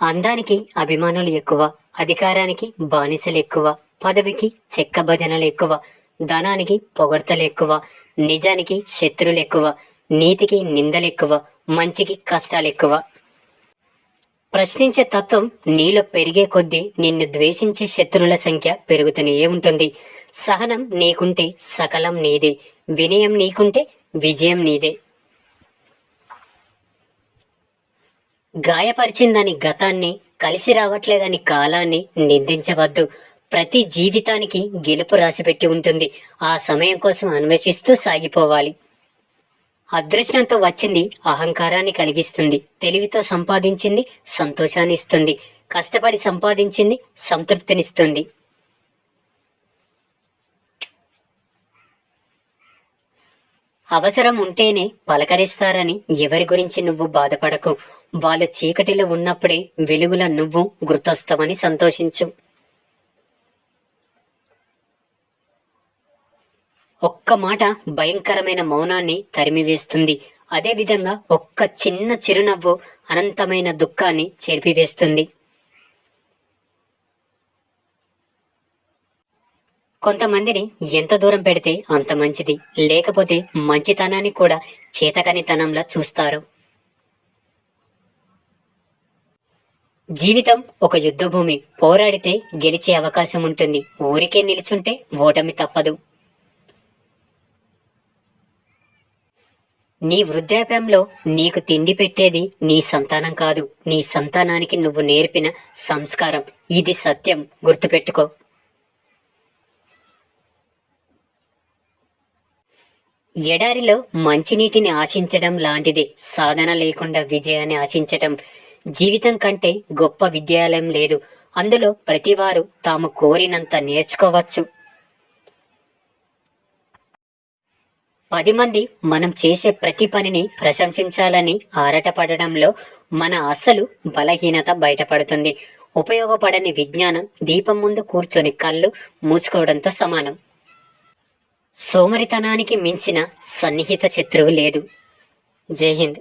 అందానికి అభిమానులు ఎక్కువ, అధికారానికి బానిసలు ఎక్కువ, పదవికి చెక్క భజనలు ఎక్కువ, ధనానికి పొగడ్తలు ఎక్కువ, నిజానికి శత్రువులు ఎక్కువ, నీతికి నిందలు ఎక్కువ, మంచికి కష్టాలు ఎక్కువ. ప్రశ్నించే తత్వం నీలో పెరిగే కొద్దీ నిన్ను ద్వేషించే శత్రువుల సంఖ్య పెరుగుతూనే ఉంటుంది. సహనం నీకుంటే సకలం నీదే, వినయం నీకుంటే విజయం నీదే. గాయపరిచిందని గతాన్ని, కలిసి రావట్లేదని కాలాన్ని నిందించవద్దు. ప్రతి జీవితానికి గెలుపు రాసిపెట్టి ఉంటుంది. ఆ సమయం కోసం అన్వేషిస్తూ సాగిపోవాలి. అదృష్టంతో వచ్చింది అహంకారాన్ని కలిగిస్తుంది, తెలివితో సంపాదించింది సంతోషాన్ని ఇస్తుంది, కష్టపడి సంపాదించింది సంతృప్తినిస్తుంది. అవసరం ఉంటేనే పలకరిస్తారని ఎవరి గురించి నువ్వు బాధపడకు. వాళ్ళు చీకటిలో ఉన్నప్పుడే వెలుగుల నువ్వు గుర్తొస్తావని సంతోషించు. ఒక్క మాట భయంకరమైన మౌనాన్ని తరిమివేస్తుంది. అదేవిధంగా ఒక్క చిన్న చిరునవ్వు అనంతమైన దుఃఖాన్ని చెరిపివేస్తుంది. కొంతమందిని ఎంత దూరం పెడితే అంత మంచిది, లేకపోతే మంచితనాన్ని కూడా చేతకనితనంలా చూస్తారు. జీవితం ఒక యుద్ధభూమి. పోరాడితే గెలిచే అవకాశం ఉంటుంది, ఊరికే నిలుచుంటే ఓటమి తప్పదు. నీ వృద్ధాప్యంలో నీకు తిండి పెట్టేది నీ సంతానం కాదు, నీ సంతానానికి నువ్వు నేర్పిన సంస్కారం. ఇది సత్యం, గుర్తుపెట్టుకో. ఎడారిలో మంచినీటిని ఆశించడం లాంటిదే సాధన లేకుండా విజయాన్ని ఆశించటం. జీవితం కంటే గొప్ప విద్యాలయం లేదు, అందులో ప్రతివారు తాము కోరినంత నేర్చుకోవచ్చు. 10 మంది మనం చేసే ప్రతి పనిని ప్రశంసించాలని ఆరాటపడడంలో మన అసలు బలహీనత బయటపడుతుంది. ఉపయోగపడని విజ్ఞానం దీపం ముందు కూర్చొని కళ్ళు మూసుకోవడంతో సమానం. సోమరితనానికి మించిన సన్నిహిత శత్రువు లేదు. జై హింద్.